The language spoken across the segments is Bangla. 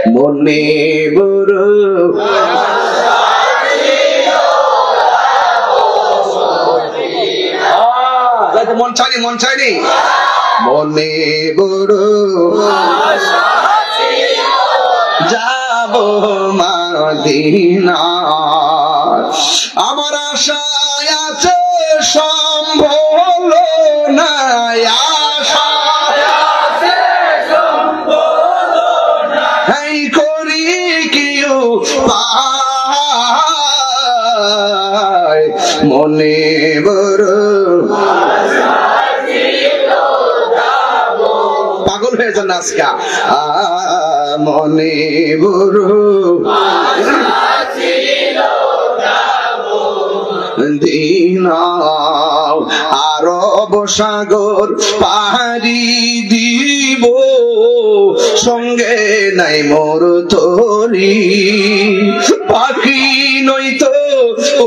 মনে বড় মন চাইনি মন চাইনি মনে বড় যাব মদিনা আমার আশা আছে সম্ভব না আশা আছে সম্ভব না এই করি কিউ পায় মনে বড় পাগল হয়ে যান আজকা মনে বড় দিনা আরব সাগর পাহাড়ি দিব সঙ্গে নাই মোর তরি পাখি নয়তো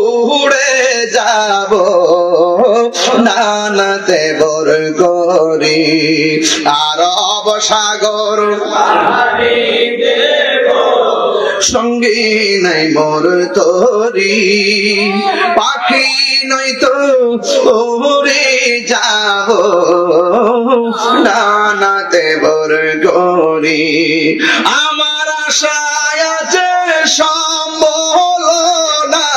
উড়ে যাব নানাতে বর করি আরব সাগর সঙ্গে নাই মোর তরি পাখি নয়তো উড়ে যাব নানাতে বর করি আমার আশা আছে সম্বল না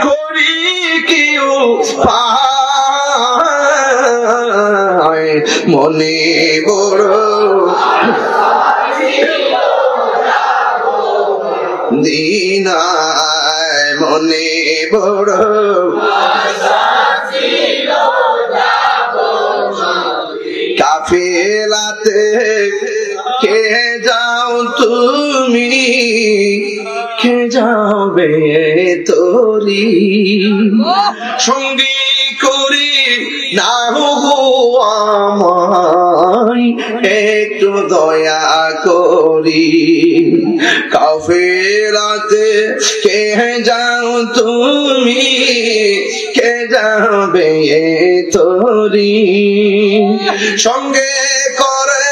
করি কিউ পায় মনে বড় দিনায় মনে বড় কাফেলাতে কে যাও তুমি কে যাবে তোরি সঙ্গী করি না আমায় একটু দয়া করি কাফেলাতে কে যাও তুমি কে যাবে তোরি সঙ্গে করে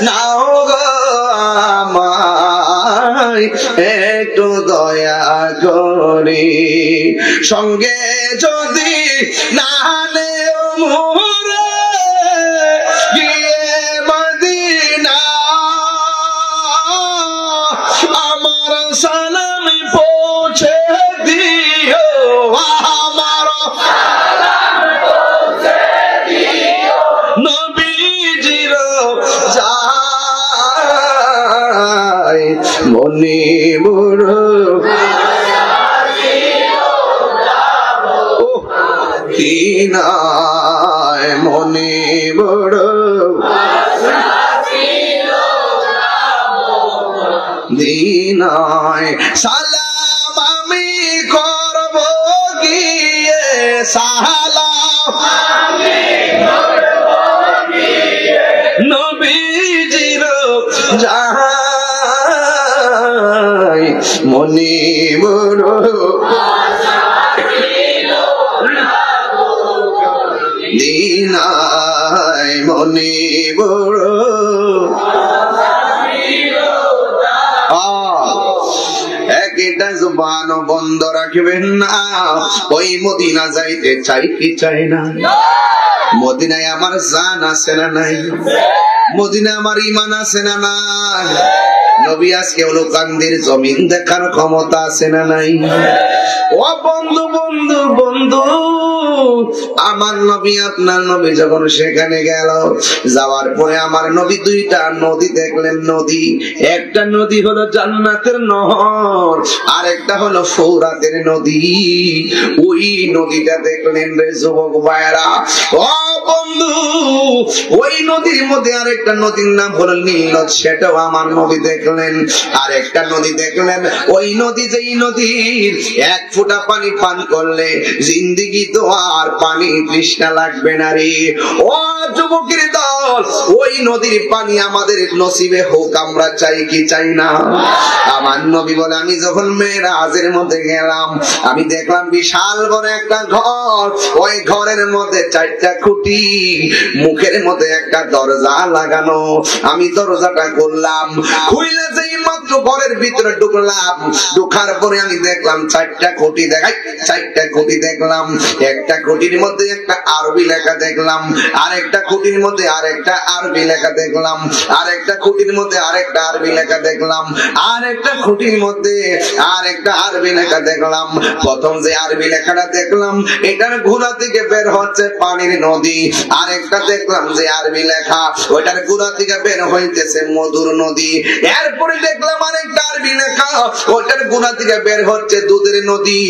নাও গো আমায় একটু দয়া করি সঙ্গে যদি না নেও মোরে গিয়ে মদিনা আমার সালাম পৌঁছে দিও আমার সালাম পৌঁছে দিও নবীজির যায় মনে বড় দিনায় মনে বড় দিনায় সালাম আমি করব গিয়ে সালাম আমি করব গিয়ে নবীজির যায় মনে বড় দিনায় মনে বড় একটা জবান বন্ধ রাখবেন না ওই মদিনা যাইতে চাই কি চাই না মদিনায় আমার জান আছে না নাই মদিনায় আমার ঈমান আছে না নাই নবী আজকে হলো কান্দির জমিন দেখার ক্ষমতা আছে না নাই ও বন্ধু বন্ধু বন্ধু আমার নবী আপনার নবী যখন সেখানে গেল যাওয়ার পরে আমার নবী দুইটা নদী দেখলেন নদী একটা নদী হলো জান্নাতের নহর আর একটা হলো ফৌরাতের নদী ওই নদীটা দেখলেন রে যুবক ভাইরা ও বন্ধু ওই নদীর মধ্যে আরেকটা নদীর নাম হলো নীল নদ সেটাও আমার নবী দেখলেন আর একটা নদী দেখলেন ওই নদী যেই নদীর এক ফোঁটা পানি পান করলে জিন্দেগি তো আর পানি তৃষ্ণা লাগবে না রে ও যুবকের দল ওই নদীর পানি আমাদের নসিবে হোক, আমরা চাই কি চাই না? আমার নবী বলে, আমি যখন মেরাজের মধ্যে গেলাম, আমি দেখলাম বিশাল বড় একটা ঘর, ওই ঘরের মধ্যে 4টা খুঁটি, মুখের মধ্যে একটা দরজা লাগানো। আমি দরজাটা করলাম, খুইলে যেই মাত্র ঘরের ভিতরে ঢুকলাম, ঢুকার পরে আমি দেখলাম 4টা খুঁটি দেখাই, 4টা খুঁটি দেখলাম। একটা খুঁটির মধ্যে একটা আরবি লেখা দেখলাম, আরেকটা খুঁটির মধ্যে আরেকটা আরবি লেখা দেখলাম, আরেকটা খুঁটির মধ্যে আরেকটা আরবি লেখা দেখলাম, আরেকটা খুঁটির মধ্যে আরেকটা আরবি লেখা দেখলাম। প্রথম যে আরবি লেখাটা দেখলাম, এটার গোড়া থেকে বের হচ্ছে পানির নদী। আরেকটা দেখলাম যে আরবি লেখা, ওইটার গোড়া থেকে বের হইতেছে মধুর নদী। এরপরে দেখলাম আরেকটা আরবি লেখা, ওইটার গোড়া থেকে বের হচ্ছে দুধের নদী।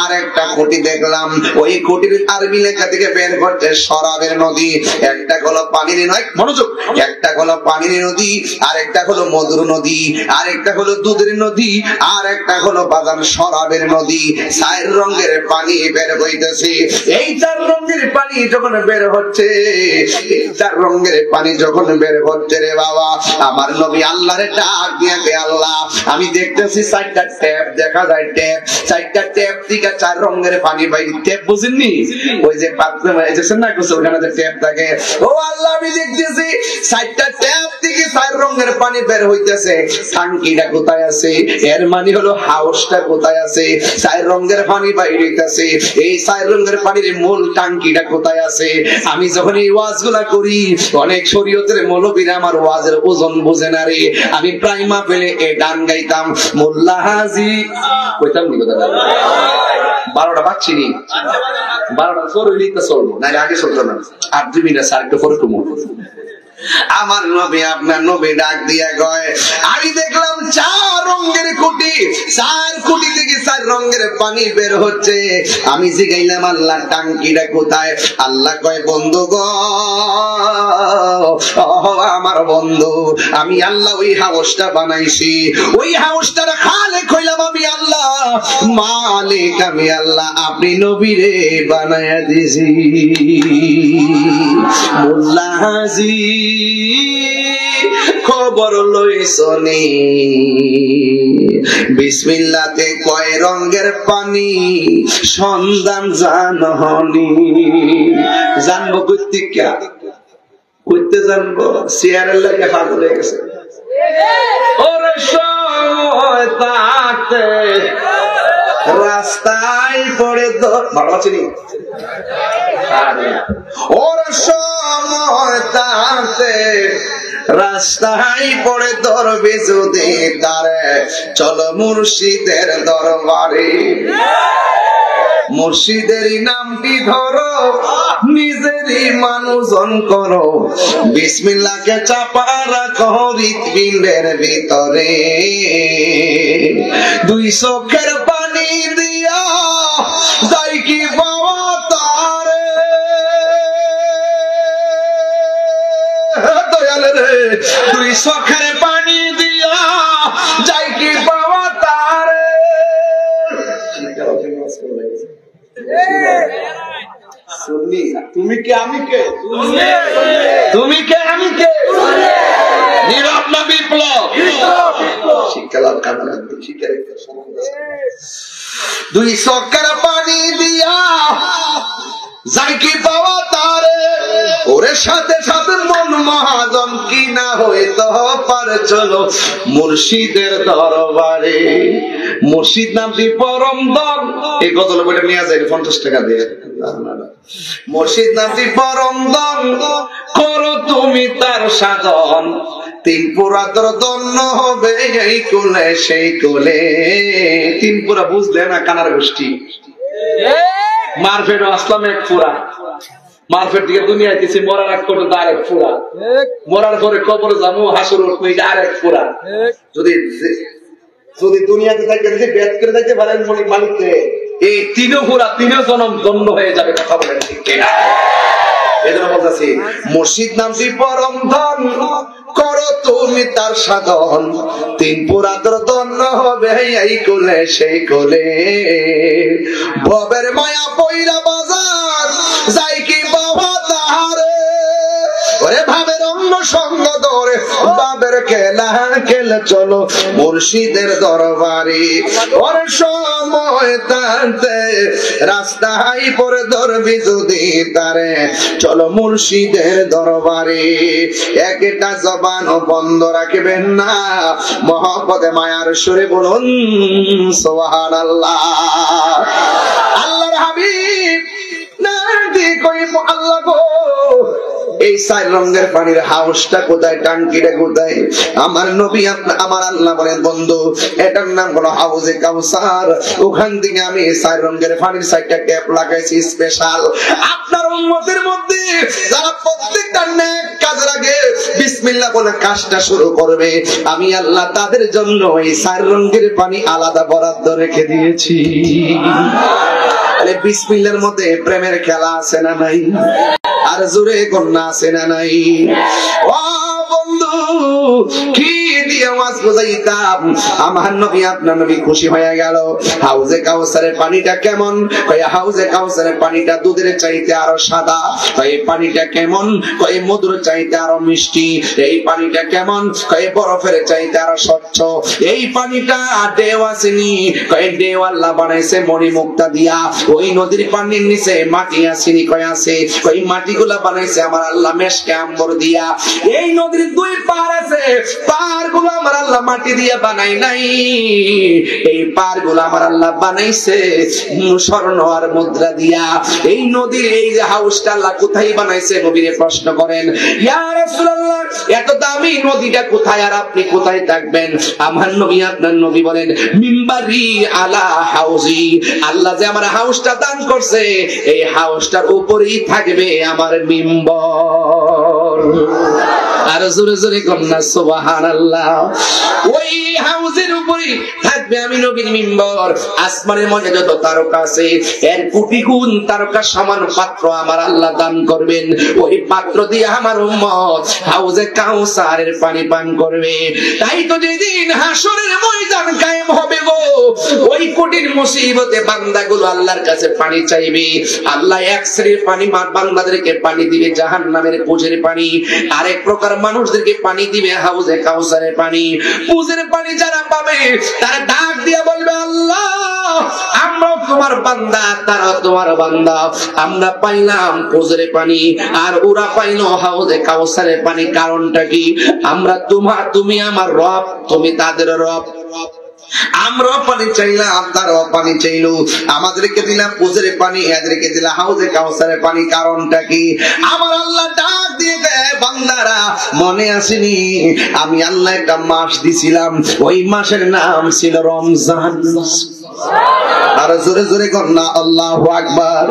আর একটা খুঁটি দেখলাম, ওই খুঁটির আরবি লেখা থেকে বের হচ্ছে শরাবের নদী। একটা হলো পানির নয়, মনোযোগ, একটা হলো পানির নদী, আর একটা হলো মধুর নদী, আর একটা হলো দুধের নদী, আর একটা হলো বাদাম শরাবের নদী। 4 রঙের পানি বের হইতেছে। এই 4 রঙের পানি যখন বের হচ্ছে, এই 4 রঙের পানি যখন বের হচ্ছে রে বাবা, আমার নবী আল্লাহরে ডাক দিয়ে, আল্লাহ আমি দেখতেছি 4টা ট্যাপ দেখা যায়, ট্যাপ 4টা ট্যাপ থেকে 4 রঙের পানি বাইরে। ট্যাপ বুঝেননি? ওই যে পাত্রে এসেছেন না কিছু, ওখানে যে ট্যাপ থাকে। ও আল্লাহ, আমি দেখতেছি 4টা ট্যাপ থেকে 4 রঙের পানি বের হইতেছে। টাঙ্কিটা কোথায় আছে? এর মানে হলো হাউসটা কোথায় আছে? 4 রঙের পানি বাইরে হইতেছে। এই 4 রঙের পানির মূল টাঙ্কিটা কোথায় আছে? আমি যখন এই ওয়াজগুলা করি, অনেক শরীয়তের মৌলবীরা আমার ওয়াজের ওজন বোঝে না রে। আমি প্রাইমা পেলে এ গান গাইতাম, মোল্লা হাজি কইতাম নি কথা, 12টা বাচ্চি নি, 12টা চলবি তো চলবো, না আগে চলতো না। আর 2 মিনিট স্যার একটু পরে কমো। আমার নবী, আপনার নবী ডাক দিয়া কয়, আমি দেখলাম 4 রঙের খুঁটি, 4 খুঁটি থেকে 4 রঙের পানি বের হচ্ছে। আমি জিগাইলাম, আল্লাহ টাঙ্কিটা কোথায়? আল্লাহ কয়, বন্ধু গো, আমার বন্ধু, আমি আল্লাহ ওই হাউসটা বানাইছি। ওই হাউসটার খালেক হইলাম আমি আল্লাহ, মালিক আমি আল্লাহ, আপনি নবীরে বানায়া দিছি। মোল্লা হাজি খবর লইছনি, বিসমিল্লাতে কয় রঙের পানি সন্ধান জানহনি। জানবো কইতে, কইতে জানবো, চেয়ারের লাগে পাগল হয়ে গেছে। ওরে সময় থাকতে রাস্তায় পড়ে ভালো আছেনি, ওর সময় থাকতে রাস্তায় পড়ে ধরবে যদি তারে, চলো মুর্শিদের দরবারে। মুর্শিদেরই নামটি ধরো, নিজেরই মানুষজন করো, বিসমিল্লাহকে চাপা রাখো হৃৎপিণ্ডের ভিতরে। 2 চোখের পানি দিয়া যাই কি পাওয়া তারে, দয়াল রে, 2 চোখের পানি দিয়া যাই কি পাওয়া তারে। তুমি কে আমি কে? তুমি কে আমি কে? নীরব না বিপ্লব? শিক্ষা লাভ কামনা করি, শিক্ষা রেখে 2 চোখের পানি দিয়া যাই কি পাওয়া তারে। ওরে সাথে সাথে মন মহাজন কি না হইতে পারে, চলো মুর্শিদের দরবারে। মুর্শিদ নামটি পরম ধন, এই গজল বইটা নিয়ে যায় 50 টাকা দিয়ে। মুর্শিদ নামটি পরম ধন, করো তুমি তার সাধন, 3 পুরা তোর ধন্য হবে এই কোলে সেই কোলে। 3 পুরা বুঝলে না কানার গোষ্ঠী? মারফেট আসলাম 1 পুরা, মারফেট দিকে দুনিয়া দিচ্ছে, মরার আগ পর্যন্ত আরেক পুরা, মরার পরে কবরে যাবো, হাসর উঠবে আরেক পুরা। যদি যদি দুনিয়াতে থাকে, যদি বেদ করে থাকতে পারেন মালিককে, এই 3 পুরা 3 জনম ধন্য হয়ে যাবে। কথা বলেন ঠিক কিনা? এজন্য বলতেছি, মুর্শিদ নামটি পরম ধন, করো তুমি তার সাধন, 3 পুরা তোর ধন্য হবে এই কোলে সেই কোলে। ভবের মায়া পইরা বাজার যাই কি বাবা তাহারে, ওরে ভাবের বন্ধ সঙ্গ ধরে বাবের খেলা খেলে চলো মুর্শিদের দরবারে। ওর সময় টানতে রাস্তায় পরে ধরবি যদি তারে চলো মুর্শিদের দরবারে। একটা জবান বন্ধ রাখবেন না, মহব্বতে মায়ার সুরে বলুন সুবহানাল্লাহ। আল্লাহর হাবিব নাকি কই আল্লাহ গো এই চার রঙের পানির হাউসটা কোথায়, টাঙ্কিটা কোথায়? আমার নবী আমার আল্লাহ বলেন বন্ধু এটার নাম হলো হাউজে কাউসার। ওখান থেকে আমি চার রঙের পানির চারটা ট্যাপ লাগাইছি স্পেশাল। আপনার উম্মতের মধ্যে যারা প্রত্যেকটা নেক কাজের আগে বিসমিল্লাহ বলে কাজটা শুরু করবে, আমি আল্লাহ তাদের জন্য এই চার রঙের পানি আলাদা বরাদ্দ রেখে দিয়েছি। আরে বিসমিল্লাহর মধ্যে প্রেমের খেলা আছে না নাই? আর জোরে কন্যা আছে না নাই? ও বন্ধু কি দিয়ে আওয়াজ বোঝাইতাম, আমার নবী আপনার নবী খুশি হয়ে গেল। হাউজে কাউসারের পানিটা কেমন? কয় হাউজে কাউসারের পানিটা দুধের চাইতে আরো সাদা। কয় পানিটা কেমন? কয় মধুর চাইতে আরো মিষ্টি। এই পানিটা কেমন? কয় বরফের চাইতে আরো স্বচ্ছ। এই পানিটা ঢেউ আসেনি, কয় ঢেউ আল্লাহ বানাইছে মণিমুক্তা দিয়া। ওই নদীর পানির নিচে মাটি আসেনি, কয় আছে। কয় মাটিগুলা বানাইছে আমার আল্লাহ মেশকে আম্বর দিয়া। এই নদীর দুই পার আছে, পার গুলো আমার আল্লাহ মাটি দিয়ে বানাই নাই, এই পার গুলো আমার আল্লাহ বানাইছে স্বর্ণ আর মুদ্রা দিয়া। এই নদীর এই যে হাউসটা আল্লাহ কোথায় বানাইছে? নবীরে প্রশ্ন করেন, ইয়া রাসূলুল্লাহ এত দামি নদীটা কোথায় আর আপনি কোথায় থাকবেন? আমার নবী আপনার নবী বলেন, মিম্বারি আলা হাউজি। আল্লাহ যে আমার হাউসটা দান করছে, এই হাউসটার উপরেই থাকবে আমার মিম্বর। আর জোরে জোরে কন্যা সুবহানাল্লাহ। ওই হাউজের উপরেই থাকবে আমি নবীর মিম্বর। আসমানের মধ্যে যত তারকা আছে এর কোটি গুণ তারকা সমান পাত্র আমার আল্লাহ দান করবেন। ওই পাত্র দিয়ে আমার উম্মত হাউজে কাউসারের পানি পান করবে। তাই তো যেদিন হাসরের ময়দান কায়েম হবে গো, ওই কঠিন মুসিবতে বান্দাগুলো আল্লাহর কাছে পানি চাইবে। আল্লাহ এক শ্রেণীর পানি বান্দাদেরকে পানি দিবে জাহান্নামের পুজের পানি, আরেক প্রকার মানুষদেরকে পানি দিবে হাউজে কাউসারের পানি। পুজের পানি যারা পাবে তারা ডাক দিয়ে বলবে, আল্লাহ আমরা তোমার বান্দা, তারা তোমার বান্দা, আমরা পাইলাম পুজের পানি আর ওরা পাইলো হাউজে কাউসারের পানি। কারণটা কি? আমরা তুমি আমার রব, তুমি তাদের রব। আমরাও পানি চাইলাম, তারাও পানি চাইলো। আমাদেরকে দিলাম পুজের পানি, এদেরকে দিলাম হাউজে কাউসারের পানি। কারণটা কি? আমার আল্লাহ ডাক দিয়ে দেয়, বান্দারা মনে আসেনি আমি আল্লাহ একটা মাস দিছিলাম, ওই মাসের নাম ছিল রমজান। আর জোরে জোরে কন্যা আল্লাহু আকবার।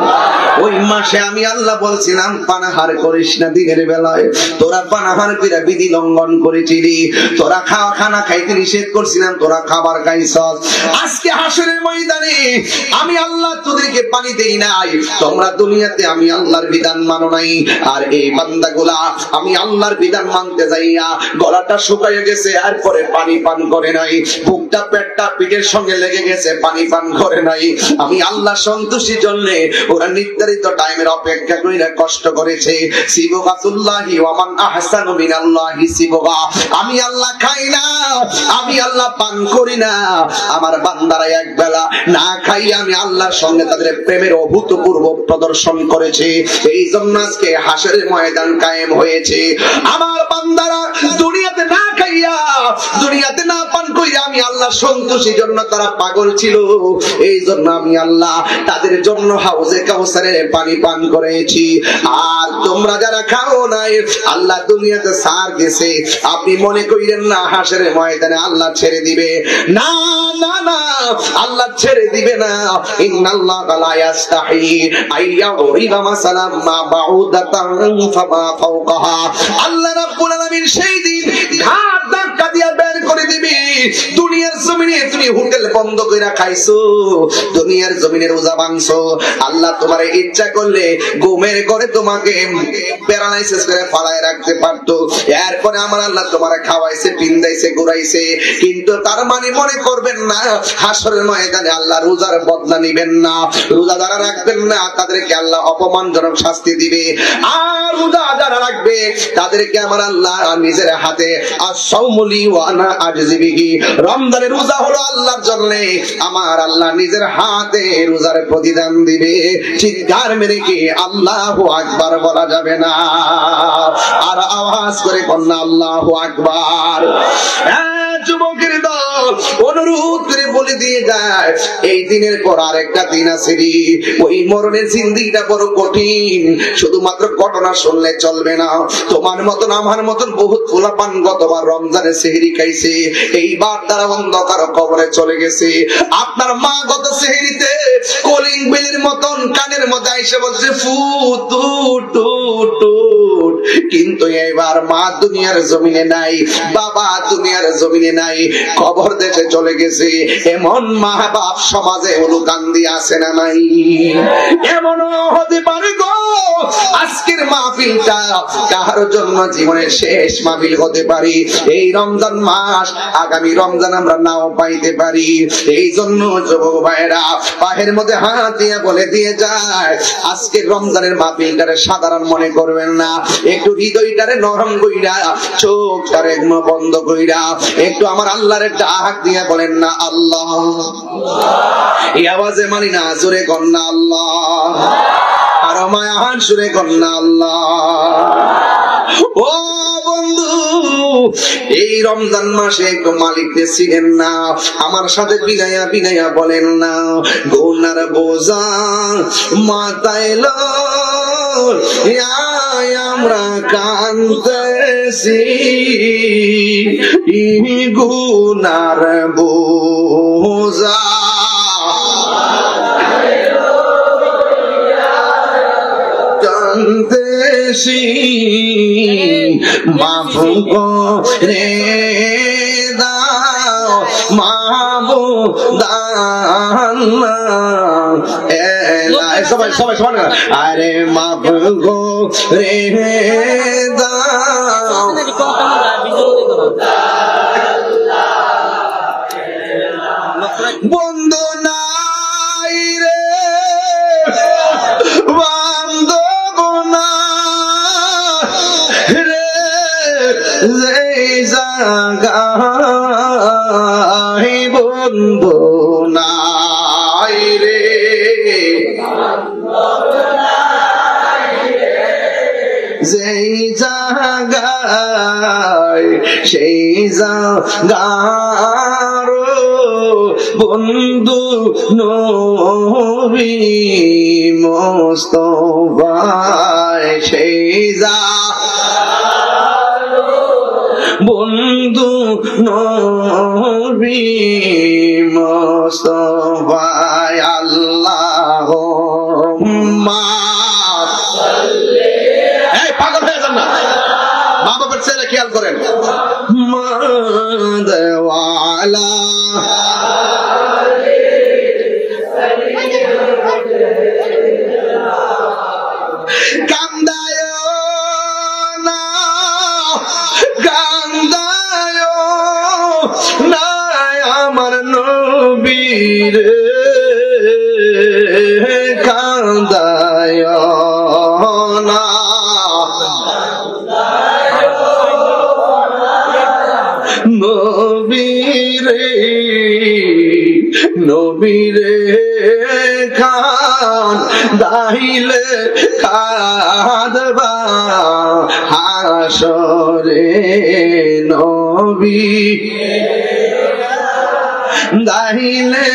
ওই মাসে আমি আল্লাহ বলছিলাম পানাহার করিস না দিনের বেলায়, তোরা পানাহার করে বিধি লঙ্ঘন করেছিলি, তোরা খানা খাইতে নিষেধ করছিলাম, তোরা খাবার খাইছস। আজকে হাসরের ময়দানে আমি আল্লাহ তোদেরকে পানি দেই নাই, তোমরা দুনিয়াতে আমি আল্লাহর বিধান মানো নাই। আর এই বান্দাগুলা আমি আল্লাহর বিধান মানতে যাইয়া গলাটা শুকাইয়ে গেছে, আর পরে পানি পান করে নাই, বুকটা পেটটা পিঠের সঙ্গে লেগে গেছে, পানি পান করে নাই। আমি আল্লাহ সন্তুষ্টির জন্য ওরা নির্ধারিত টাইমের অপেক্ষা করে কষ্ট করেছে। সিবগাতুল্লাহি ওয়া মান আহসানু মিনাল্লাহি সিবগা। আমি আল্লাহ খাই না, আমি আল্লাহ পান করি না। আমার বান্দারা এক বেলা না খাই আমি আল্লাহর সঙ্গে তাদের প্রেমের অভূতপূর্ব প্রদর্শন করেছে। এই জন্য আজকে হাসরের ময়দান কায়েম হয়েছে। আমার বান্দারা দুনিয়াতে না খাইয়া, দুনিয়াতে না পান কইরা আমি আল্লাহ সন্তুষ্টির জন্য তারা পাগল ছিল। এই জন্য আমি আল্লাহ তাদের জন্য হাউজে কাউসারের পানি পান করেছি। আর তোমরা যারা খাও নাই, আল্লাহ দুনিয়াতে ছাড় দিয়েছে। আপনি মনে করেন না হাসরের ময়দানে আল্লাহ ছেড়ে দিবে, না না না, আল্লাহ ছেড়ে দিবে না। ইন্নাল্লাহা লা ইয়াস্তাহি আইয়াউরিবা মাসালাম মা বাউদাতান ফামা ফাওকাহা। আল্লাহ রাব্বুল আলামিন সেই দিন ঘাট ধাক্কা দিয়ে বের করে দিবে। দুনিয়া দুনিয়ার জমিনে তুমি হোটেল বন্ধ কইরা খাইছো, দুনিয়ার জমিনে রোজা ভাঙছো, আল্লাহ তোমার ইচ্ছা করলে ঘুমের ঘরে তোমাকে প্যারালাইসিস করে ফালায় রাখতে পারতো। এরপরে আমার আল্লাহ তোমার খাওয়াইছে, পিন্দাইছে, ঘুরাইছে, কিন্তু তার মানে মনে করবেন না হাসরের ময়দানে আল্লাহ রোজার বদলা নিবেন না, রোজা যারা রাখবেন না তাদেরকে আল্লাহ অপমানজনক শাস্তি দিবে। আর রোজা যারা রাখবে তাদেরকে আমার আল্লাহ নিজের হাতে আস-সাওমুলি ওয়া আনা আজজি বিহি, রমজানের রোজা হলো আল্লাহর জন্য, আমার আল্লাহ নিজের হাতে রোজার প্রতিদান দিবে। চিৎকার মেরে কি আল্লাহু আকবার বলা যাবে না? আর আওয়াজ করে বলনা আল্লাহু আকবার। যুবকের দল অনুরোধ করে বলে দিয়ে যায়, এই দিনের পর আরেকটা দিন আছে, ওই মরণের জিন্দেগিটা বড় কঠিন। শুধুমাত্র ঘটনা শুনলে চলবে না, তোমার মতন আমার মতন বহুত পোলাপান গতবার রমজানে সেহরি খাইছে, এইবার তারা অন্ধকার কবরে চলে গেছে। আপনার মা গত সেহরিতে কলিং বেলের মতন কানের মধ্যে এসে বলছে ফু তু টু টু, কিন্তু এবার মা দুনিয়ার জমিনে নাই, বাবা দুনিয়ার জমিনে নাই, কবর দেশে চলে গেছে। এমন মা বাপ সমাজে অনুকান্দি আছে না নাই? এমনও হতে পারে গো আজকের মাহফিলটা কারোর জন্য জীবনের শেষ মাহফিল হতে পারে। এই রমজান মাস আগামী রমজান আমরা নাও পাইতে পারি। এই জন্য যুবক ভাইরা পায়ের মধ্যে হাত দিয়ে বলে দিয়ে যায়, আজকের রমজানের মাহফিলটারে সাধারণ মনে করবেন না, একটু হৃদয়টারে নরম কইরা, চোখটারে বন্ধ কইরা একটু আমার আল্লাহর ডাক দিয়ে বলেন না আল্লাহ। এই আওয়াজে মানি না, জোরে কন্যা আল্লাহ, আর মায়ান সুরে কন্যা আল্লাহ। ও বন্ধু, এই রমজান মাসে একটু মালিককে ছিলেন না, আমার সাথে বিনায়া বিনায়া বলেন না, গুনার বোঝা মাথায় লই আমরা কাঁদতেছি, গুনার বোঝা কাঁদতেছি, মাফ করে দাও মাহবুব সবাই সবাই সবাই, আরে মাফ করে দাও। বন্ধু নাই রে বান্ধব নাই রে, এই জায়গায় বন্ধু নাই রে, যেই জায়গায় সেই জায়গার বন্ধু নবী মুস্তাফা, সেই বন্ধু নবী মুস্তাফা। আল্লাহুম্মা এই পাগল হয়ে যান না, মা বাবার ছেলে খেয়াল করেন, মাদওয়ালা কান্দায় না, কান্দায় না আমার নবীর, কান্দায় না নবীরে, নবীরে খান দাইলে কাঁদবা হাসরে, নবী দাইলে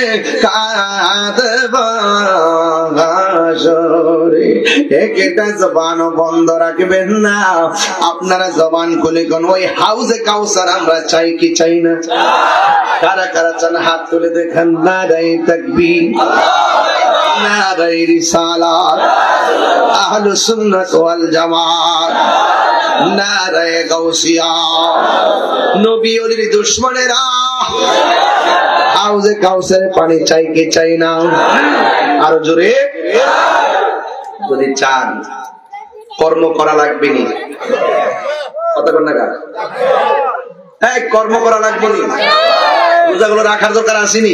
কাঁদবা হাসরে। একটা জবান বন্ধ রাখবেন না, আপনারা জবান খুলে কোন ওই হাউজে কাউসার আমরা চাই কি চাই না? কারা কারা চান হাত তুলে দেখান। নারায়ে তাকবীর, নারায়ে রিসালাত, আহলুস সুন্নাত ওয়াল জামাত। নারায়ে গাউসিয়া। নবী ওলির দুশমনেরা হাউজে কাউসারে পানি চাই কি চাই না? আরো জোরে। যদি চান কর্ম করা লাগবে নি, কথা বল না গা, হ্যাঁ কর্ম করা লাগবে নি, রোজাগুলো রাখার দরকার আসেনি?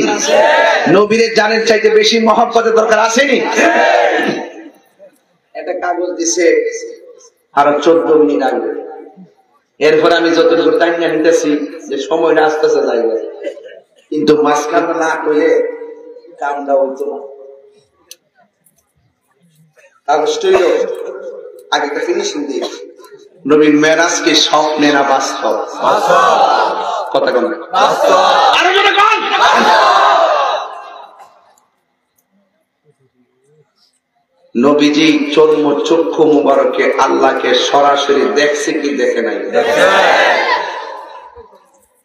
নবীর জানের চাইতে বেশি মহব্বতের দরকার আসেনি? একটা কাগজ দিছে আরো 14 মিনিট আগে, এরপর আমি যতটুকু টাইম নিতেছি যে সময়টা আস্তে আস্তে যাইবে, কিন্তু মাঝখানে না কইলে কামটা হইতো না। কাগজটাই আগে একটা ফিনিশিং দিই। নবীর মেরাজ কি স্বপ্নে না বাস্তব? কথা কোন নবীজি চক্ষু মুবারকে আল্লাহকে সরাসরি দেখছে কি দেখে নাই?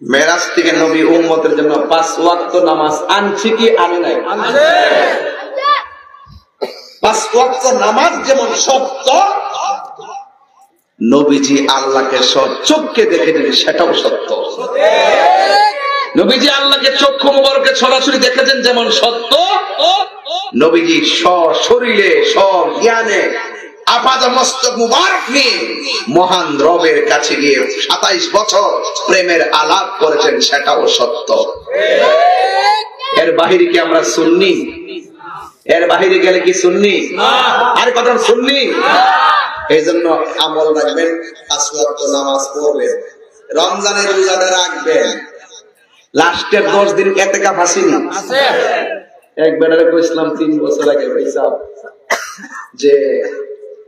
মেরাজ থেকে নবী উম্মতের জন্য 5 ওয়াক্ত নামাজ আনছে কি আনে নাই? 5 ওয়াক্ত নামাজ যেমন সত্য, নবীজি আল্লাহকে চোখকে দেখেছেন সেটাও সত্য। নবীজি আল্লাহকে চক্ষু মুবারকে সরাসরি দেখেছেন যেমন সত্য, নবীজি সশরীরে সজ্ঞানে আপাদা মস্তক মুবারক নিয়ে মহান রবের কাছে গিয়ে 27 বছর প্রেমের আলাপ করেছেন, সেটাও সত্য। এর বাহিরে কি আমরা সুন্নি? এর বাহিরে গেলে কি সুন্নি? আর কথা সুন্নি। এই জন্য আমল রাখবেন, 5 ওয়াক্ত নামাজ পড়বেন, রমজানের রোজাটা রাখবেন, লাস্টের 10 দিন ইতিকাফ আসেনি? একবার কইছিলাম 3 বছর আগে ভাইসাব যে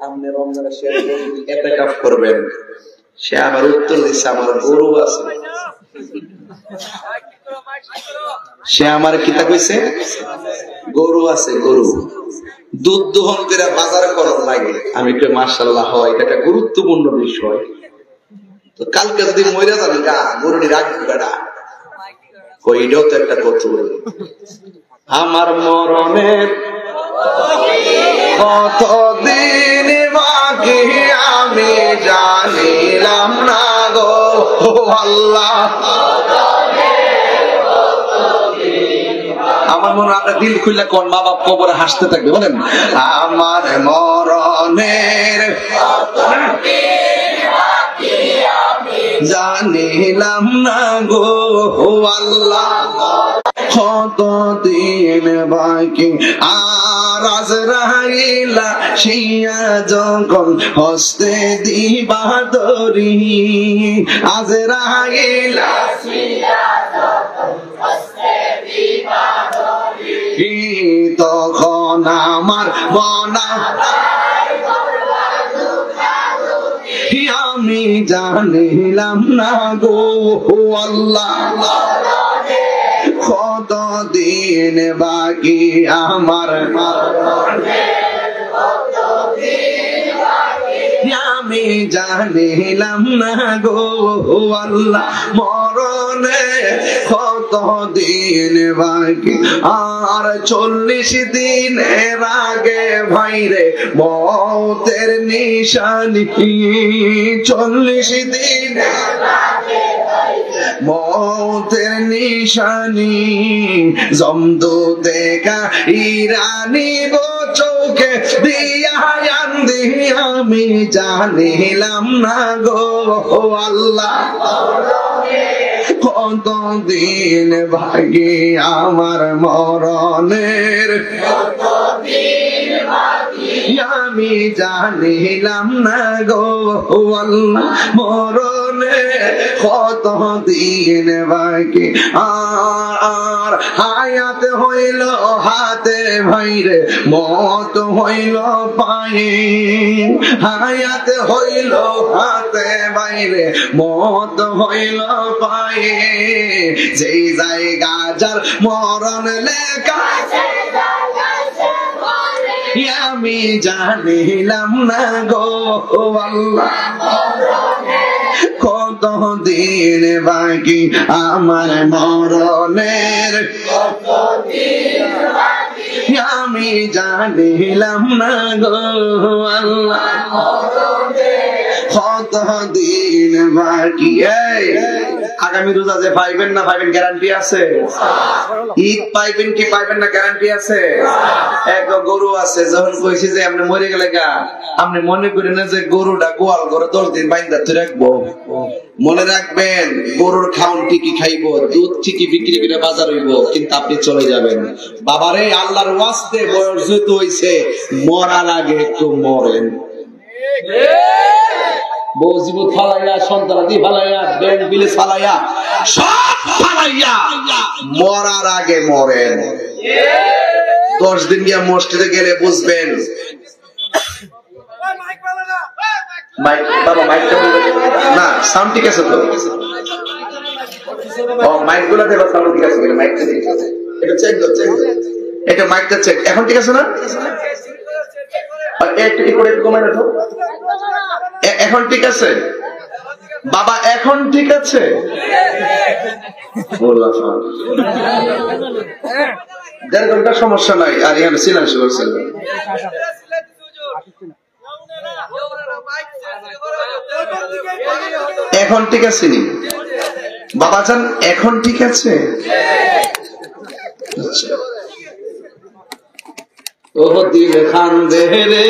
আপনি রমজানের শেষ 10 দিন ইতিকাফ করবেন। সে আমার উত্তর দিচ্ছে আমার গরু আছে। সে আমার কিতা কইছে? গরু আছে, গরু দুধ দোহন করে বাজার করার লাগে। আমি কই মাশাআল্লাহ, হয় এটা একটা গুরুত্বপূর্ণ বিষয়। তো কালকে যদি মইরা যাবি গা, গরুটি রাখবি বেটা, কই এটাও তো একটা কথা। আমার মরণের কতদিন বাকি আমি জানিলাম না গো আল্লাহ। আমার মনে হয় আপনার দিল খুললে কোন মা বাপ কবরে হাসতে থাকবে, বলেন আমার মরণের জানিলাম না গো আল্লাহ, কতদিন বাকি। আর আজরাইলা শিয়া যখন হস্তে দিবা দরি, আজরাইলা শিয়া যখন হস্তে দিবা দরি, তখন আমার মনা আমি জানিলাম না গো আল্লাহ, কতদিন বাকি আমার আমি জানিলাম না গো আল্লাহ, মরণে কতদিন বাকি। আর 40 দিনের আগে ভাইরে মৌতের নিশানি, 40 দিনের আগে মৌতের নিশানি, জমদু দেখা ইরানি গো চোখে দিয়া আন্দি আমি জানিলাম না গো আল্লাহ, কতদিন ভাগি আমার মরণের আমি জানিলাম না গো আল্লাহ, মরণে কতদিন বাকি। আর হায়াত হইল হাতে ভাইরে, মত হইল পায়ে, হায়াত হইল হাতে বাইরে, মত হইল পায়ে, যেই জায়গা যার মরণ লেখা আমি জানিলাম না গো আল্লাহ, কতদিন বাকি আমার মরণের আমি জানিলাম না গো আল্লাহ, কতদিন বাকি। আগামী রোজা যে পাইবেন না পাইবেন গ্যারান্টি আছে? ঈদ পাইবেন কি পাইবেন না গ্যারান্টি আছে? এক গরু আছে, যখন কইছি যে আপনি মরে গেলে গা, আপনি মনে করেন না যে গরুটা গোয়াল ঘরে 10 দিন বাইন্দা তুই রাখবো। মনে রাখবেন, গরুর খাউন ঠিকই খাইবো, দুধ ঠিকই বিক্রি করে বাজার হইব, কিন্তু আপনি চলে যাবেন। বাবারে, আল্লাহর ওয়াস্তে বয়স যেহেতু হইছে, মরার আগে একটু মরেন। বউ জীবন ফালাইয়া, সন্তানাদি ফালাইয়া, ব্যাংক বিলে ফালাইয়া, সব ফালাইয়া মরার আগে মরেন। 10 দিন গিয়া মসজিদে গেলে বুঝবেন। বাবা মাইকটা না, সাউন্ড ঠিক আছে তো? ও মাইক গুলা দেবা, সাউন্ড ঠিক আছে? মাইকটা এটা চেক দাও, চেক দাও, এটা মাইকটা চেক। এখন ঠিক আছে না? একটু করে কমাই রাখো। এখন ঠিক আছে বাবা? এখন ঠিক আছে? দেড় ঘন্টার সমস্যা নাই। আর এখানে সিলেন্স করছে। এখন ঠিক আছে নি বাবা জান? এখন ঠিক আছে? ও দিল খান্দে রে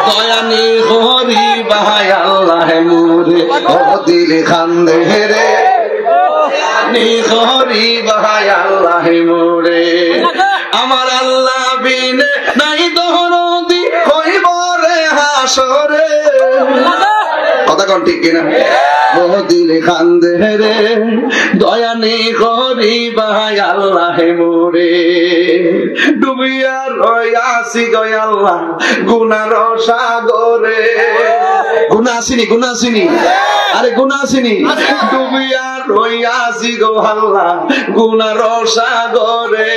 দয়ানি হরি ভাই আল্লাহ মুরে, ও দিল খান্দে রে দয়ানি হরি ভাই আল্লাহ মুরে, আমার আল্লাহ বিনে নাই দহরদি হইব রে হাসরে। কথা কোন ঠিক কিনা? বহু দিল খান্দে রে দয়ানি হরি ভাই আল্লাহ মুরে, ডুবিয়া রয়াসি গয় আল্লাহ গুনার সাগরে। গুনাহ আসেনি? গুনাহ আসেনি? আরে গুনাহ আসেনি? ডুবিয়া রয়াসি গো আল্লাহ গুনার সাগরে,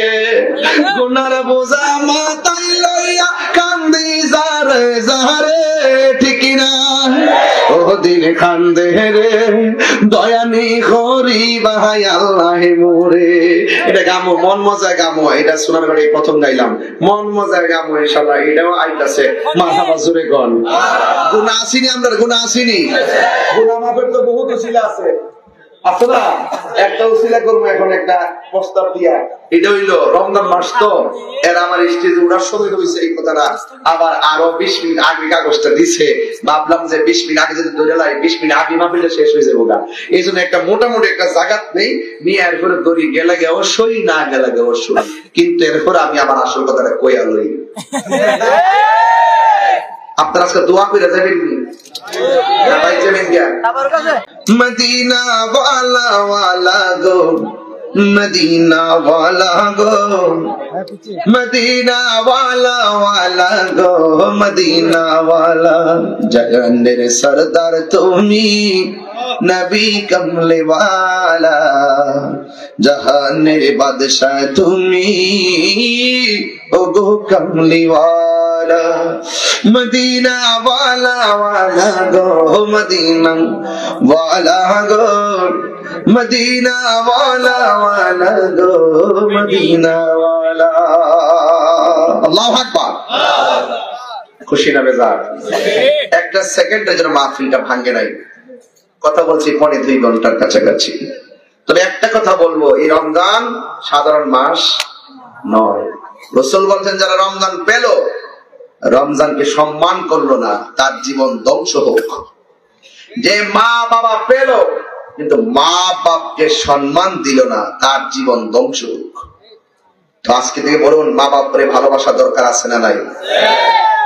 গুনার বোঝা মাথায় লইয়া কান্দি যারে যারে। ঠিক না? ও দিল খান্দে রে দয়ানি হরি ভাই আল্লাহ মোরে। এটা গামো, মন মজায় গামো। এটা শোনার পরে প্রথম গাইলাম, মন মজায় গামো। ইনশাআল্লাহ এটাও আইতাছে। মারহাবা জোরে কোন। গুনাহ আসেনি? আমরা গুনাহ আসেনি? গুনাহ মাফের তো বহুত উসিলা আছে, আছে না? একটা উসিলা করবো এখন, একটা প্রস্তাব দিয়া। এটা হইলো রমজান মাস তো, এর আমার স্টেজে উঠার সময় হয়েছে এই কথাটা। আবার আরো 20 মিনিট আগে কাগজটা দিছে, ভাবলাম যে 20 মিনিট আগে যদি ধরে লাই 20 মিনিট আগে মাহফিলটা শেষ হয়ে যাবো গা। এই জন্য একটা মোটামুটি একটা জায়গাত নেই নিয়ে এরপরে দড়ি গেলে গে অবশ্যই, না গেলে গে অবশ্যই, কিন্তু এরপরে আমি আমার আসল কথাটা কইয়া লই। আপনারা আজকে দোয়া করে যাবেন মদিনা ওয়ালা ওয়ালা গো, মদিনা ওয়ালা গো, মদিনা ওয়ালা ওয়ালা গো, মদিনা ওয়ালা। জগন্নের সরদার তুমি নবী কমলে ওয়ালা, জাহানের বাদশাহ তুমি ও গো কমলি ওয়ালা। মদিনা ওয়ালা ওয়ালা গো, মদিনা ওয়ালা গো, মদিনা ওয়ালা ওয়ালা গো, মদিনা ওয়ালা। আল্লাহু আকবার। খুশি না বেজার? একটা সেকেন্ডের জন্য মাহফিলটা ভাঙে নাই। কথা বলছি 2.5 ঘন্টার কাছাকাছি। তবে একটা কথা বলবো, এই রমজান সাধারণ মাস নয়। রাসূল বলছেন যারা রমজান পেল, রমজানকে সম্মান করলো না, তার জীবন ধ্বংস হোক। যে মা বাবা পেল কিন্তু মা বাপকে সম্মান দিল না, তার জীবন ধ্বংস হোক। তো আজকে থেকে বলুন, মা বাপরে ভালোবাসা দরকার আছে না নাই?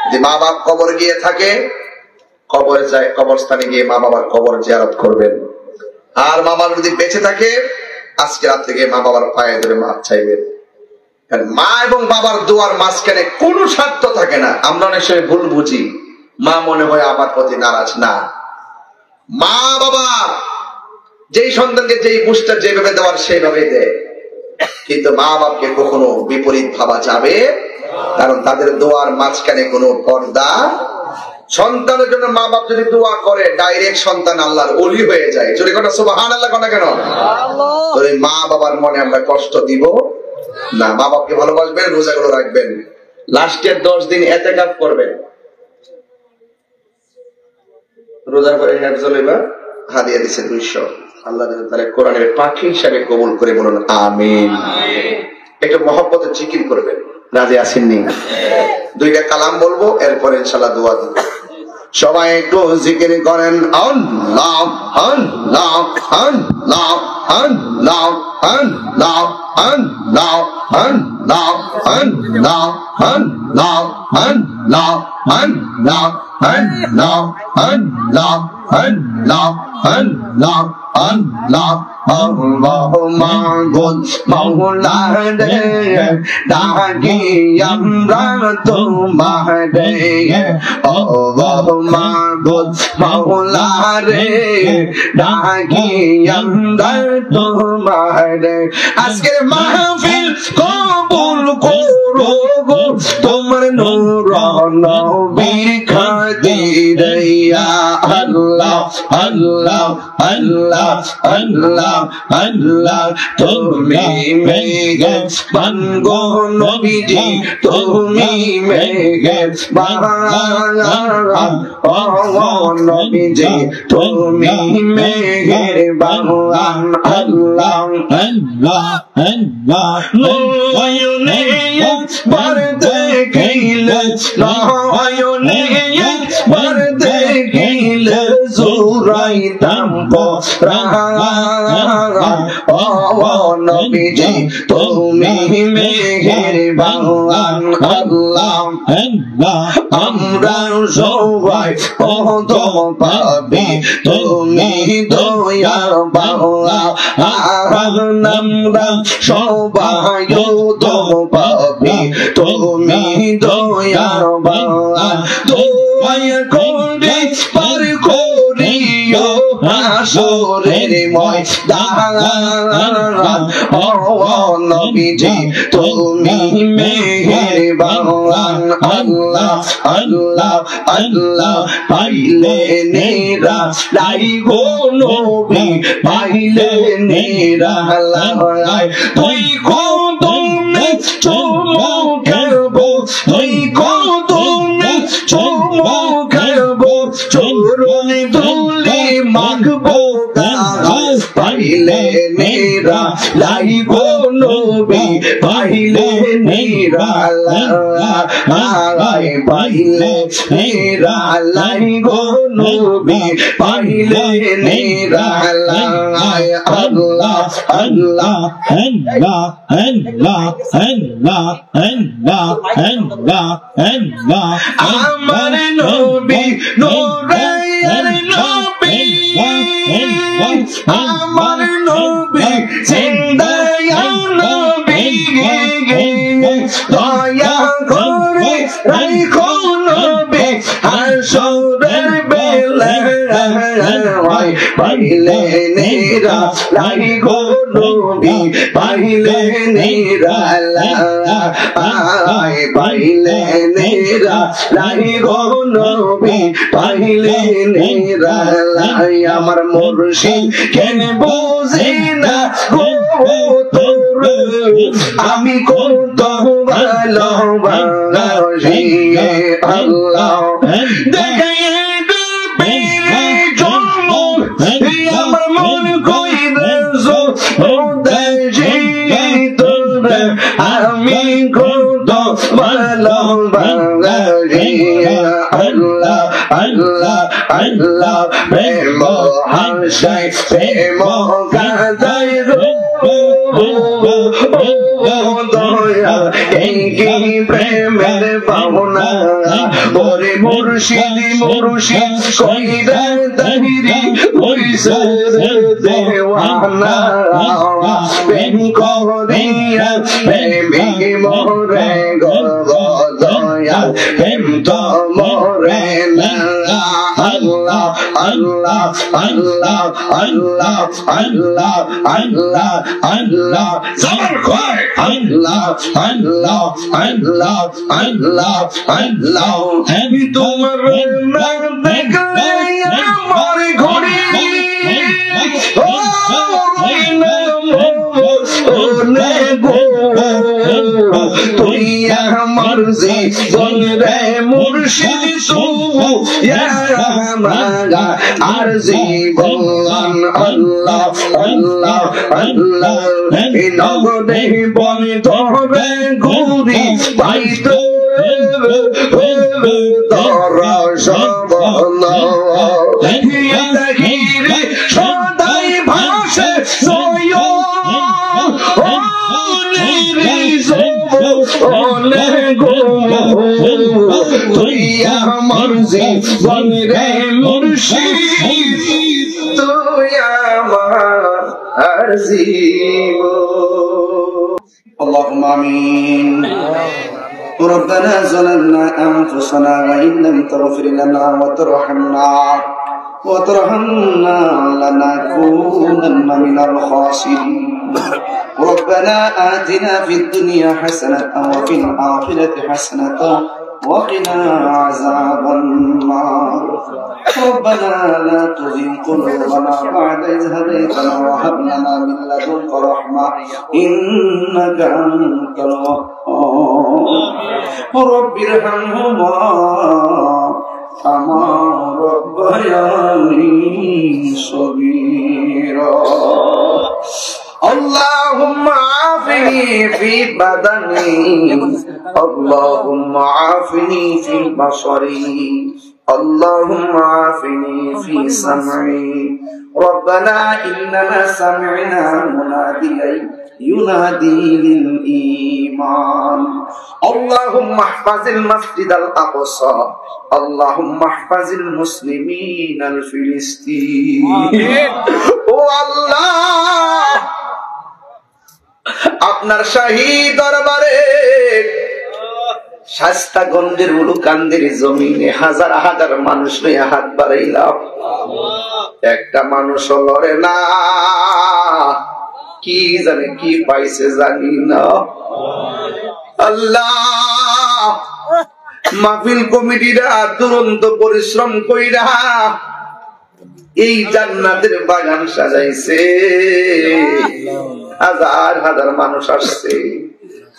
যে মা বাপ কবর গিয়ে থাকে, কবরে যায়, কবরস্থানে গিয়ে মা বাবার কবর জিয়ারত করবেন। আর মা বাবা যদি বেঁচে থাকে, আজকে রাত থেকে মা বাবার পায়ে ধরে মাপ চাইবেন। মা এবং বাবার দোয়ার মাঝখানে কোনো স্বার্থ থাকে না। আমরা অনেক সময় ভুল বুঝি, মা মনে হয় আমার প্রতি নারাজ। না, মা বাবা যেই সন্তানকে যেই বুঝটা যেভাবে দেওয়ার সেইভাবে দেয়, কিন্তু মা বাপকে কখনো বিপরীত ভাবা যাবে, কারণ তাদের দোয়ার মাঝখানে কোনো পর্দা। সন্তানের জন্য মা বাপ যদি দোয়া করে, ডাইরেক্ট সন্তান আল্লাহর ওলি হয়ে যায়। যদি কথা সুবহানাল্লাহ কথা কেন? মা বাবার মনে আমরা কষ্ট দিব না। মা বাপকে ভালোবাসবেন, রোজাগুলো রাখবেন, লাস্টের 10 দিন ইতিকাফ করবেন। রোজার পরে হেফজল এবার হাদিয়া দিচ্ছে 200। আল্লাহ তাআলা কোরআনের পাখি হিসাবে কবুল করে বলুন আমিন। একটু মহব্বতে জিকির করবেন, রাজি আছেননি? 2টা কালাম বলবো, এরপর ইনশাআল্লাহ দোয়া দিব। সবাই একটু জিকির করেন আল্লাহ আল্লাহ আল্লাহ আল্লাহ আল্লাহ আল্লাহ আল্লাহ আল্লাহ আল্লাহ আল্লাহ আল্লাহ আল্লাহ আল্লাহ আল্লাহ আল্লাহ আল্লাহ আল্লাহ মাবুদ মাওলা রে ডাকি আমরা তোমারে আল্লাহ মাবুদ মাওলা রে ডাকি আমরা তোমারে আজকের মাহফিল কবুল করো গো তোমার নূর নবীর খাতিরে ইয়া আল্লাহ আল্লাহ আল্লাহ আল্লাহ আল্লাহ তুমি মেহেরবান গো নবীজি তুমি মেহেরবান ও নবীজি তুমি মেহেরবান আল্লাহ আল্লাহ আল্লাহ নয়নে একবার দেখিলে নয়নে একবার দেখিলে জুরাইতাম পরাণ ও নবীজি তুমি মেহেরবান আল্লাহ আল্লাহ আমরা সবাই পদ পাবে তুমি দয়া বাংলা আমরা সবাই তো পাবে তুমি দয়া বাংলা দয়া করে পার করিও হাসরের ময়দান ও নবীজি তুমি মেহেরবান আল্লাহ আল্লাহ আল্লাহ পাইলে নেরা লাই গো নবী পাইলে নেরা লাই তুই কত চমকাবো তুই কত চমকাবো চরণ ধুলি মাখবো পাইলে নেরা লাই গো নবী পাইলে নেরা লাই পাইলে নেরা লাই গো নবী পাইলে নেরা লাই আল্লাহ আল্লাহ আল্লাহ আল্লাহ আল্লাহ আল্লাহ আল্লাহ আল্লাহ আমার নবী নূরের নবী আমার নবী জিন্দা নবী দয়া করে রাখো নবী হাসরের বেলায় পাইলে নেরা লাই গো নবী পাইলে নেরা লাই পাইলে নেরা লাই গো নবী পাইলে নেরা লাই আমার মুর্শিদ কেন বুঝি না গো তোর আমি কত ভালোবাসি আল্লাহ দেখায় আমার মন কইরেছো ও দেশি তোরে আমি কত ভালোবাসি আল্লাহ আল্লাহ আল্লাহ প্রেম হাসায় প্রেম কাঁদায় দয়া এই কি প্রেমের পাওনা ওরে মুর্শিদ মুর্শিদ কইরা তাহিরি কইছে দেওয়ানা প্রেম করিয়া প্রেমিক মোরে গো দয়া প্রেম তো মোরে না আল্লাহ আল্লাহ আল্লাহ আল্লাহ আল্লাহ আল্লাহ আল্লাহ আল্লাহ আল্লাহ আল্লাহ আল্লাহ আল্লাহ আমি তোমার নাম দেখলে আমার ঘড়ি তুই আমার জীবন রে মুর্শিদ তুই আমার আর জীবন আল্লাহ আল্লাহ আল্লাহ এই নগরে বনে তবে ঘুরি পাইতে তারা সবল সদাই ভাসে তুই আমার জীবন রে মুর্শিদ তুই আমার জীবন اللهم آمين ربنا ظلمنا أنفسنا وإن لم تغفر لنا وترحمنا لنكونن من الخاسرين ربنا آتنا في الدنيا حسنة وفي الآخرة حسنة وقنا عذاب النار ربنا لا تزغ قلوبنا بعد إذ هديتنا وهب لنا من لدنك رحمة إنك أنت الوهاب رب ارحمهما كما ربياني صغيرا اللهم عافني في بدني اللهم عافني في بصري اللهم عافني في سمعي ربنا إننا سمعنا مناديا ينادي للإيمان اللهم احفظ المسجد الأقصى اللهم احفظ المسلمين الفلسطينيين ও আল্লাহ আপনার শাহী দরবারে শাস্তাগঞ্জের উলুকান্দের জমিনে হাজার হাজার মানুষ নিয়ে হাত বাড়াইলাম একটা মানুষও লড়ে না কি জানে কি পাইছে জানি না আল্লাহ মাহফিল কমিটিরা দুরন্ত পরিশ্রম কইরা এই জান্নাতের বাগান সাজাইছে হাজার হাজার মানুষ আসছে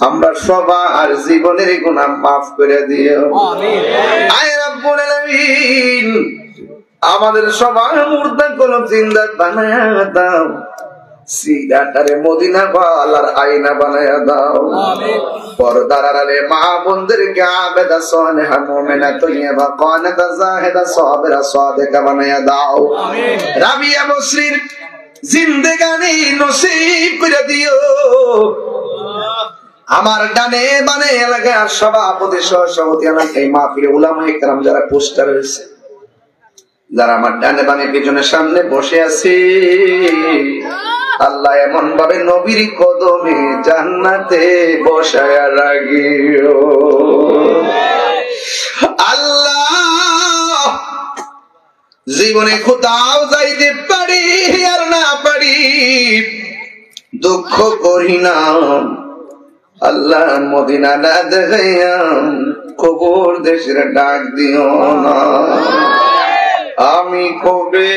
আমরা সবার জীবনের গুনাহ মাফ করে দিও আয় রব্বুল আলামিন আমাদের সবার মুর্দা কলব জিন্দা বানায়া দাও সিরাটারে মদিনা বালার আয়না বানায়া দাও পর্দার আড়ালে মা বোনদেরকে আবেদা সালেহা মুমিনা তয়্যিবা কানিতা জাহিদা সাবিরা সাদিকা বানায়া দাও রাবিয়া মুসলিম জিন্দেগানি নসিব করে দিও আমার ডানে বামে এলাকার সভাপতি সভাপতি এলাকায় মাহফিলে উলামায়ে কেরাম যারা পোস্টার রয়েছে যারা আমার ডানে বামে পিছনে সামনে বসে আছে আল্লাহ এমন ভাবে নবীর কদমে জান্নাতে বসায়া রাখিও আল্লাহ জীবনে কোথাও যাইতে পারি আর না পারি দুঃখ করি না আল্লাহ মদিনা না দেখাইয়া কবর দেশের ডাক দিও না আমি কবে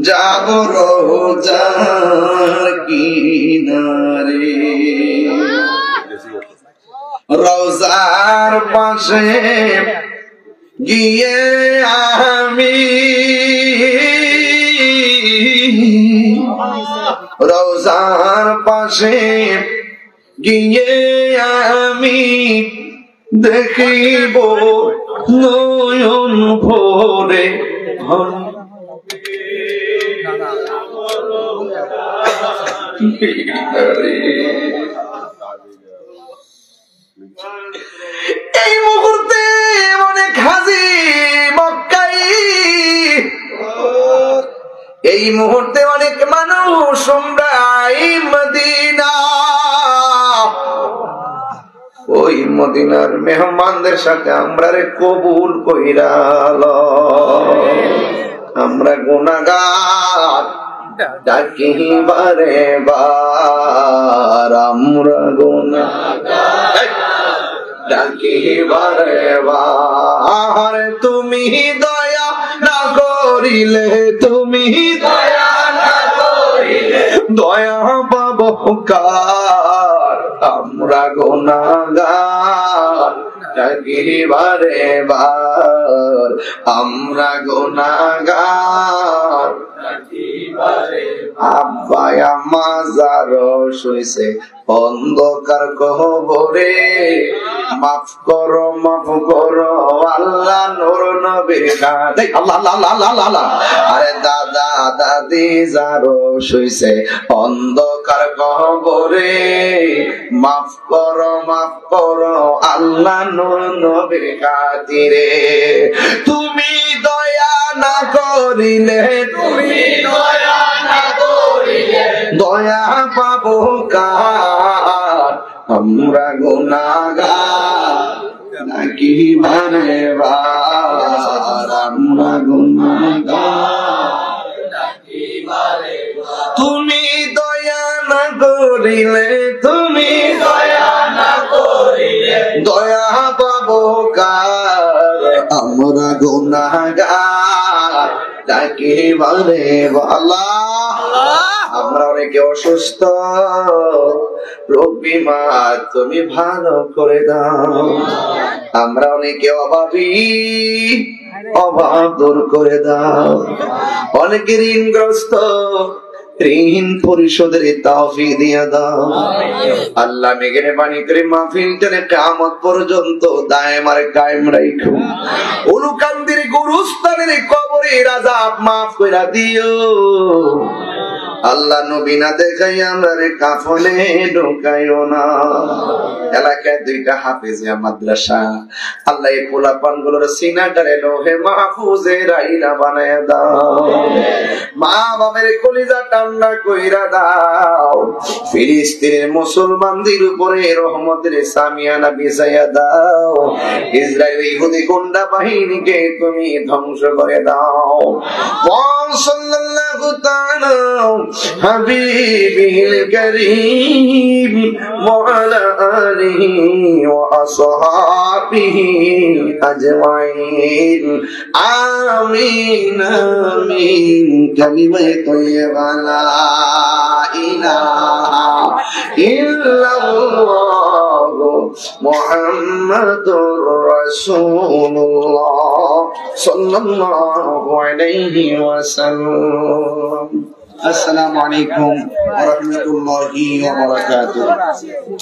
যাব রোজার কিনারে রোজার পাশে গিয়ে আমি রোজার পাশে গিয়ে আমি দেখিব নয়ন ভরে এই মুহূর্তে অনেক হাজি মক্কাই এই মুহূর্তে অনেক মানুষ মদিনা ওই মদিনার মেহমানদের সাথে আমরা রে কবুল কইরা আমরা গুনাহগার ডাকি বারে বার আমরা গুনাহগার ডাকি বারে বার তুমি দয়া না করিলে তুমি দয়া না করিলে দয়া পাবো পাপকার আমরা গুনাহগার ডাকি বারে বার আমরা গুনাহগার আব্বা আম্মা যারা শুইছে অন্ধকার কবরে মাফ করো আল্লাহ নূর নবীর কাছে আল্লাহ আল্লাহ আল্লাহ আল্লাহ আরে দাদা দাদি যারা শুইছে অন্ধকার কবরে মাফ করো আল্লাহ নূর নবীর খাতিরে তুমি দয়া না করিলে দয়া পাবো কার আমরা গুনাহগার নাকি বারে বার আমরা গুনাহগার তুমি দয়া না করিলে দয়া পাবো কার আমরা গুনাহগার ডাকি বারে আল্লাহ আমরা অনেকে অসুস্থ রোগ বিমার তুমি ভালো করে দাও আমরা অনেকে অভাবী অভাব দূর করে দাও অনেকে ঋণগ্রস্ত ঋণ পরিশোধের তৌফিক দিয়ে দাও আল্লাহ মেঘের বাণী করে মাহফিলটারে কিয়ামত পর্যন্ত দায়েম আর কায়েম রাখো উলুকান্দির গুরুস্থানের কবরের আযাব মাফ কইরা দিও আল্লাহ নবী না দেখাই আমরা রে কাফনে ঢোকাইও না এলাকায় দুইটা হাফেজিয়া মাদ্রাসা আল্লাহ এই পোলাপান গুলোর সিনাটারে লোহে মাহফুজে রাইনা বানায়া দাও মা বাবার কলিজা ঠান্ডা কইরা দাও ফিলিস্তিনের মুসলমানদের উপরে রহমতের সামিয়ানা বিছাইয়া দাও ইসরায়েল ইহুদি গুন্ডা বাহিনীকে তুমি ধ্বংস করে দাও সাল্লাল্লাহু তাআলা হাবিবিল কারীম ওয়া আলা আলিহি ওয়া আসহাবিহি আজমাইন আমিন আমিন কালিমা তাইয়্যিবা লা ইলাহা ইল্লাল্লাহ মুহাম্মাদুর রাসূলুল্লাহ সাল্লাল্লাহু আলাইহি ওয়াসাল্লাম। আসসালামু আলাইকুম ওয়া রাহমাতুল্লাহি ওয়া বারাকাতুহু।